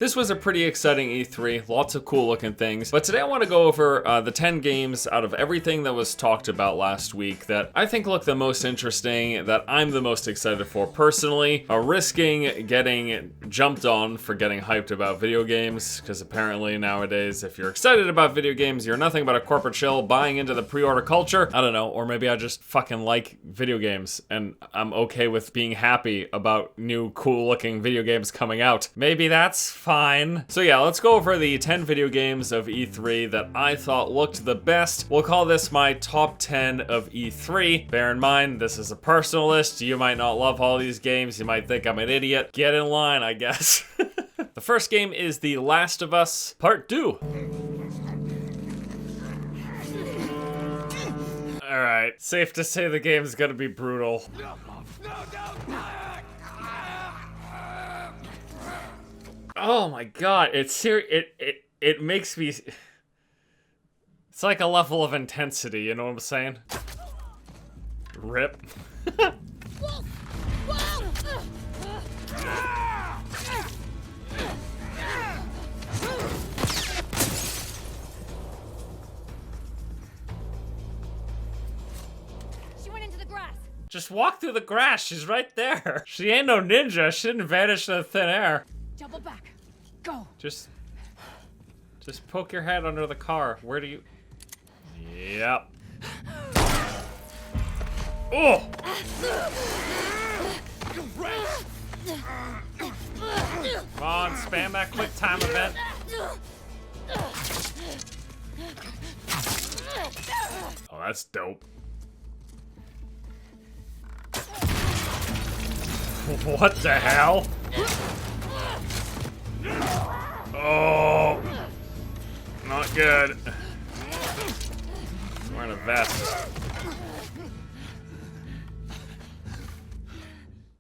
This was a pretty exciting E3, lots of cool looking things, but today I want to go over the 10 games out of everything that was talked about last week that I think look the most interesting, that I'm the most excited for personally, risking getting jumped on for getting hyped about video games, because apparently nowadays if you're excited about video games, you're nothing but a corporate shill buying into the pre-order culture. I don't know, or maybe I just fucking like video games and I'm okay with being happy about new cool looking video games coming out. Maybe that's fine. So yeah, let's go over the 10 video games of E3 that I thought looked the best. We'll call this my top 10 of E3. Bear in mind, this is a personal list. You might not love all these games. You might think I'm an idiot. Get in line, I guess. The first game is The Last of Us Part 2. Alright, safe to say the game's gonna be brutal. Oh my god, it makes me... It's like a level of intensity, you know what I'm saying? Rip. She went into the grass. Just walk through the grass, she's right there. She ain't no ninja, she didn't vanish into thin air. Double back. Go. Just poke your head under the car. Where do you... Yep. Oh! Come on, spam that quick time event. Oh, that's dope. What the hell? Oh, not good. Wearing a vest.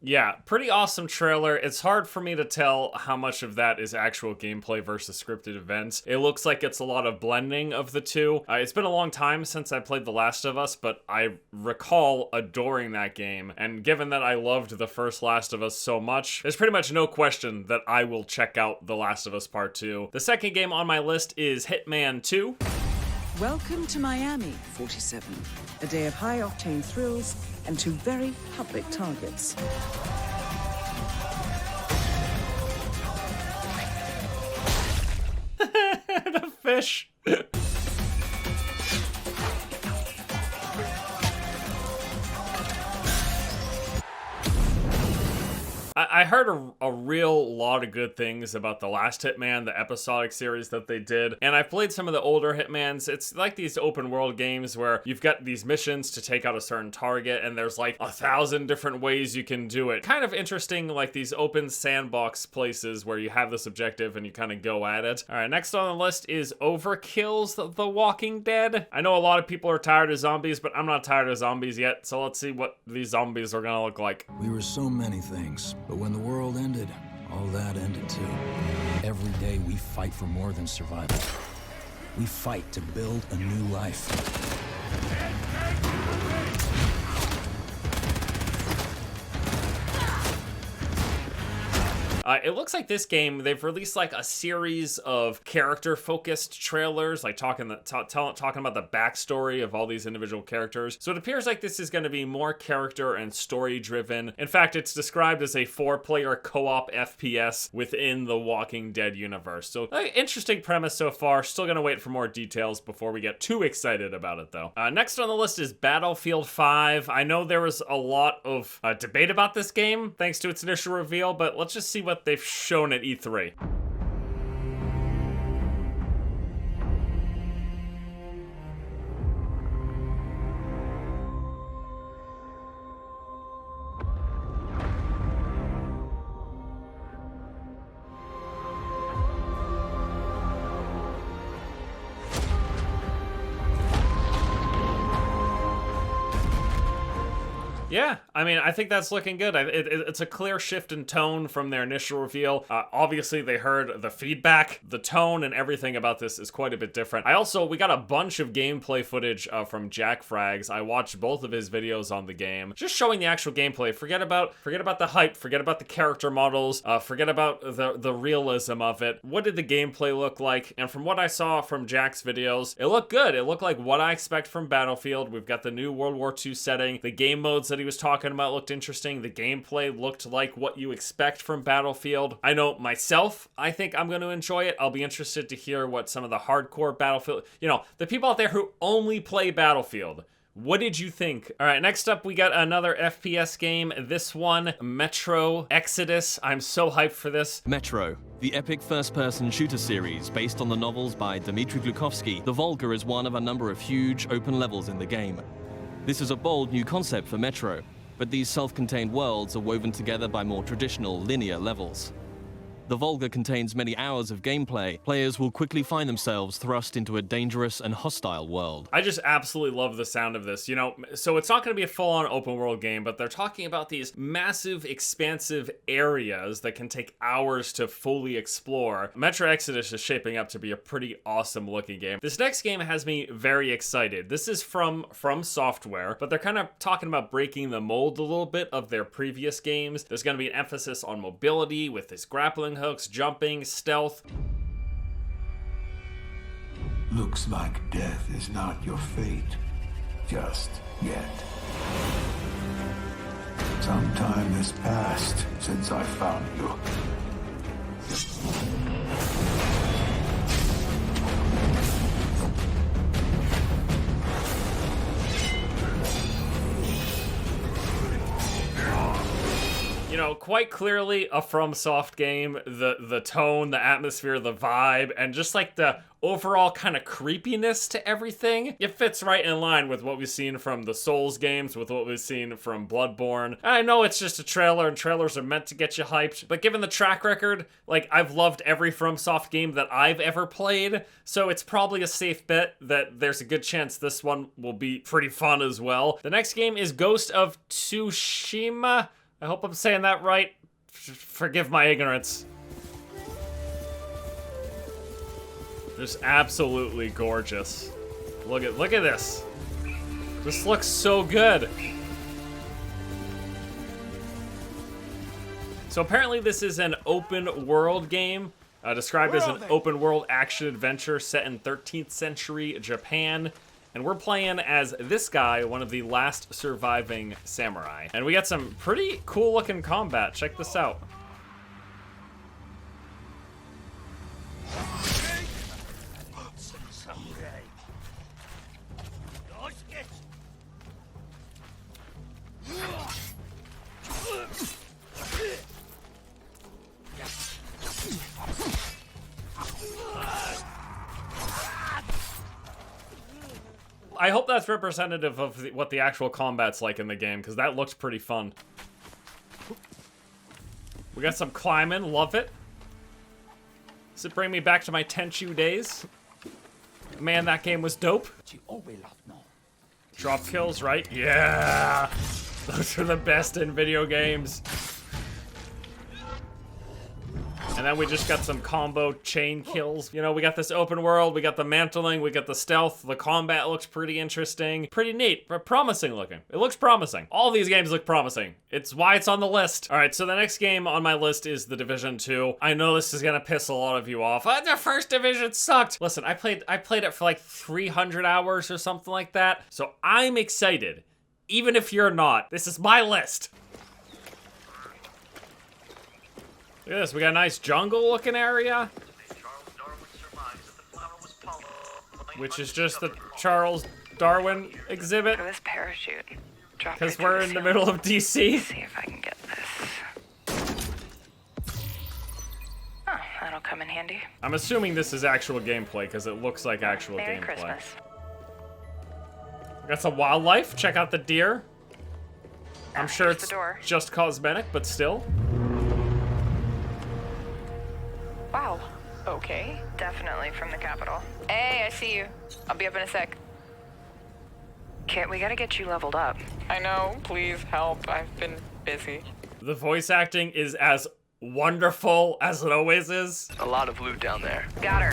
Yeah, pretty awesome trailer. It's hard for me to tell how much of that is actual gameplay versus scripted events. It looks like it's a lot of blending of the two. It's been a long time since I played The Last of Us, but I recall adoring that game. And given that I loved the first Last of Us so much, there's pretty much no question that I will check out The Last of Us Part 2. The second game on my list is Hitman 2. Welcome to Miami, 47. A day of high-octane thrills and two very public targets. The fish. I heard a real lot of good things about the last Hitman, the episodic series that they did, and I've played some of the older Hitmans. It's like these open world games where you've got these missions to take out a certain target, and there's like 1,000 different ways you can do it. Kind of interesting, like these open sandbox places where you have this objective and you kind of go at it. All right, next on the list is Overkills, The Walking Dead. I know a lot of people are tired of zombies, but I'm not tired of zombies yet, so let's see what these zombies are gonna look like. We were so many things, but when the world ended, all that ended too. Every day we fight for more than survival. We fight to build a new life. It looks like this game, they've released like a series of character-focused trailers, like talking about the backstory of all these individual characters. So it appears like this is going to be more character and story-driven. In fact, it's described as a 4-player co-op FPS within the Walking Dead universe. So interesting premise so far. Still going to wait for more details before we get too excited about it, though. Next on the list is Battlefield 5. I know there was a lot of debate about this game, thanks to its initial reveal, but let's just see what they've shown at E3. Yeah, I mean, I think that's looking good. It's a clear shift in tone from their initial reveal. Obviously, they heard the feedback. The tone and everything about this is quite a bit different. We got a bunch of gameplay footage from Jack Frags. I watched both of his videos on the game, just showing the actual gameplay. Forget about the hype. Forget about the character models. Forget about the realism of it. What did the gameplay look like? And from what I saw from Jack's videos, it looked good. It looked like what I expect from Battlefield. We've got the new World War II setting. The game modes that he was talking about looked interesting. The gameplay looked like what you expect from Battlefield. I know myself, I think I'm going to enjoy it. I'll be interested to hear what some of the hardcore Battlefield, the people out there who only play Battlefield, what did you think? All right, next up, we got another FPS game. This one, Metro Exodus. I'm so hyped for this. Metro, the epic first-person shooter series based on the novels by Dmitry Glukovsky. The Volga is one of a number of huge open levels in the game. This is a bold new concept for Metro, but these self-contained worlds are woven together by more traditional linear levels. The Volga contains many hours of gameplay. Players will quickly find themselves thrust into a dangerous and hostile world. I just absolutely love the sound of this. So it's not going to be a full-on open world game, but they're talking about these massive, expansive areas that can take hours to fully explore. Metro Exodus is shaping up to be a pretty awesome looking game. This next game has me very excited. This is from Software, but they're kind of talking about breaking the mold a little bit of their previous games. There's going to be an emphasis on mobility with this grappling hooks, jumping, stealth. Looks like death is not your fate, just yet. Some time has passed since I found you. Quite clearly a FromSoft game. The tone, the atmosphere, the vibe, and just like the overall kind of creepiness to everything. It fits right in line with what we've seen from the Souls games, with what we've seen from Bloodborne. And I know it's just a trailer, and trailers are meant to get you hyped, but given the track record, I've loved every FromSoft game that I've ever played, so it's probably a safe bet that there's a good chance this one will be pretty fun as well. The next game is Ghost of Tsushima. I hope I'm saying that right. Forgive my ignorance. Just absolutely gorgeous. Look at this. This looks so good. So apparently this is an open world game, described as an open world action adventure set in 13th century Japan. And we're playing as this guy, one of the last surviving samurai. And we got some pretty cool looking combat. Check this out. I hope that's representative of what the actual combat's like in the game, because that looks pretty fun. We got some climbing, love it. Does it bring me back to my Tenchu days? Man, that game was dope. Drop kills, right? Yeah! Those are the best in video games. And then we just got some combo chain kills. We got this open world, we got the mantling, we got the stealth, the combat looks pretty interesting. Pretty neat, but promising looking. It looks promising. All these games look promising. It's why it's on the list. All right, so the next game on my list is The Division 2. I know this is gonna piss a lot of you off. The first Division sucked. Listen, I played it for like 300 hours or something like that. So I'm excited, even if you're not. This is my list. Look at this, we got a nice jungle-looking area. Which is just the Charles Darwin exhibit. This parachute. Because we're in the middle of DC. See if I can get this. Oh, that'll come in handy. I'm assuming this is actual gameplay, because it looks like actual Merry gameplay. Christmas. We got some wildlife, check out the deer. I'm sure it's just cosmetic, but still. Wow. Okay. Definitely from the capital. Hey, I see you. I'll be up in a sec. Kit, we gotta get you leveled up. I know, please help. I've been busy. The voice acting is as wonderful as it always is. A lot of loot down there. Got her.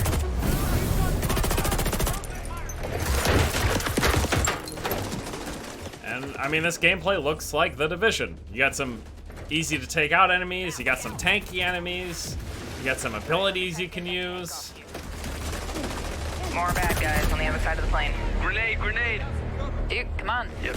And I mean, this gameplay looks like The Division. You got some easy to take out enemies, you got some tanky enemies, you got some abilities you can use. More bad guys on the other side of the plane. Grenade, grenade! Dude, come on. Yep.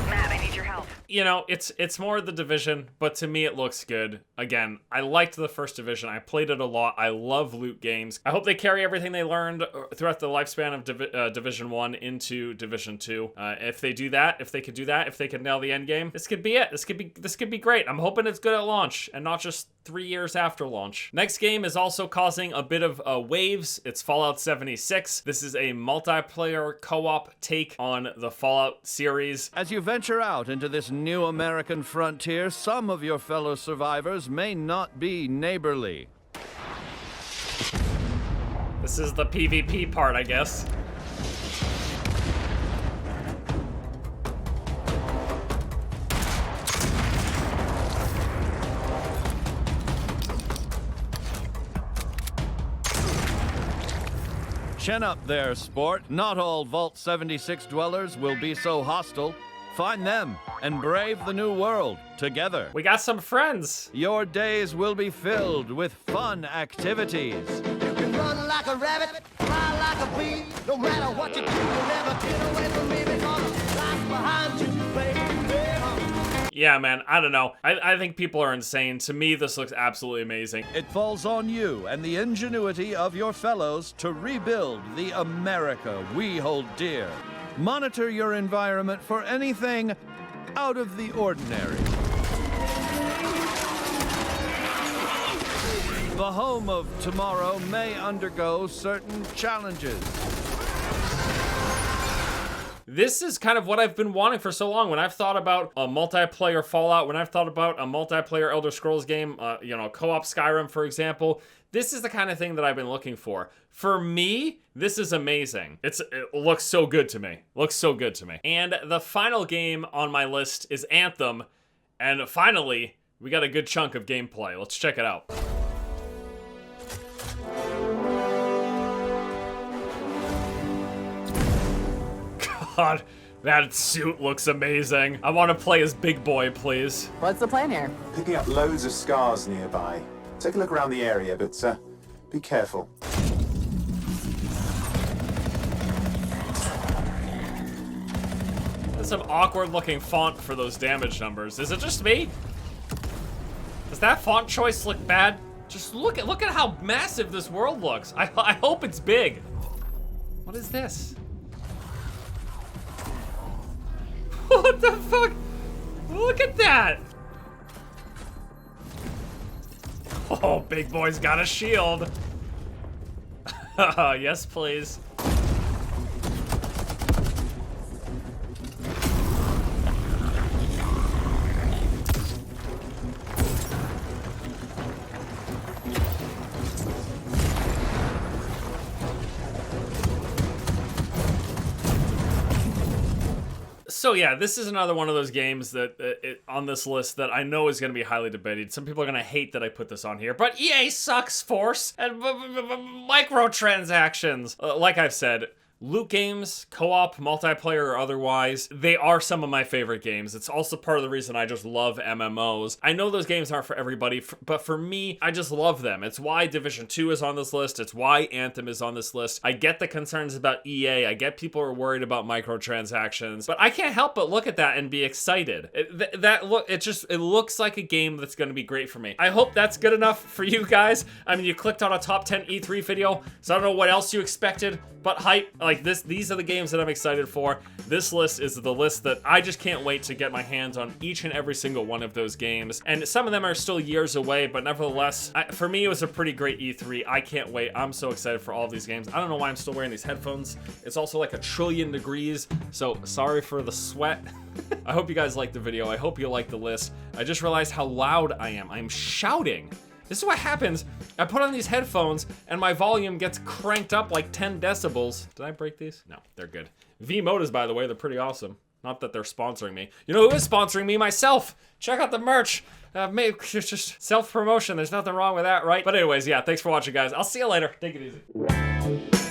Matt, I need your help. You know, it's more The Division, but to me it looks good. Again, I liked the first Division. I played it a lot. I love loot games. I hope they carry everything they learned throughout the lifespan of Division 1 into Division 2. If they do that, if they could do that, if they could nail the end game, this could be it. This could be great. I'm hoping it's good at launch and not just 3 years after launch. Next game is also causing a bit of waves. It's Fallout 76. This is a multiplayer co-op take on the Fallout series. As you venture out into this new American frontier, some of your fellow survivors may not be neighborly. This is the PvP part, I guess. Chin up there, sport. Not all Vault 76 dwellers will be so hostile. Find them and brave the new world together. We got some friends. Your days will be filled with fun activities. You can run like a rabbit, fly like a bee. No matter what you do, you'll never get away from me because I'm behind you, baby. Yeah, man, I don't know. I think people are insane. To me, this looks absolutely amazing. It falls on you and the ingenuity of your fellows to rebuild the America we hold dear. Monitor your environment for anything out of the ordinary. The home of tomorrow may undergo certain challenges. This is kind of what I've been wanting for so long. When I've thought about a multiplayer Fallout, when I've thought about a multiplayer Elder Scrolls game, co-op Skyrim, for example, this is the kind of thing that I've been looking for. For me, this is amazing. It looks so good to me. Looks so good to me. And the final game on my list is Anthem. And finally, we got a good chunk of gameplay. Let's check it out. God, that suit looks amazing. I want to play as Big Boy, please. What's the plan here? Picking up loads of scars nearby. Take a look around the area, but be careful. There's some awkward looking font for those damage numbers. Is it just me? Does that font choice look bad? Just look at how massive this world looks. I hope it's big. What is this? What the fuck? Look at that! Oh, Big Boy's got a shield. Yes, please. So yeah, this is another one of those games that on this list that I know is going to be highly debated. Some people are going to hate that I put this on here, but EA sucks, Force, and microtransactions. Like I've said, loot games, co-op, multiplayer, or otherwise, they are some of my favorite games. It's also part of the reason I just love MMOs. I know those games aren't for everybody, but for me, I just love them. It's why Division 2 is on this list. It's why Anthem is on this list. I get the concerns about EA. I get people are worried about microtransactions, but I can't help but look at that and be excited. It looks like a game that's going to be great for me. I hope that's good enough for you guys. I mean, you clicked on a top 10 E3 video, so I don't know what else you expected, but hype. Like this, these are the games that I'm excited for. This list is the list that I just can't wait to get my hands on each and every single one of those games. And some of them are still years away, but nevertheless, for me, it was a pretty great E3. I can't wait. I'm so excited for all of these games. I don't know why I'm still wearing these headphones. It's also like 1 trillion degrees, so sorry for the sweat. I hope you guys liked the video. I hope you liked the list. I just realized how loud I am. I'm shouting. This is what happens. I put on these headphones and my volume gets cranked up like 10 decibels. Did I break these? No, they're good. V-Modas, by the way, they're pretty awesome. Not that they're sponsoring me. You know who is sponsoring me? Myself. Check out the merch. It's just self-promotion. There's nothing wrong with that, right? But anyways, yeah, thanks for watching, guys. I'll see you later. Take it easy.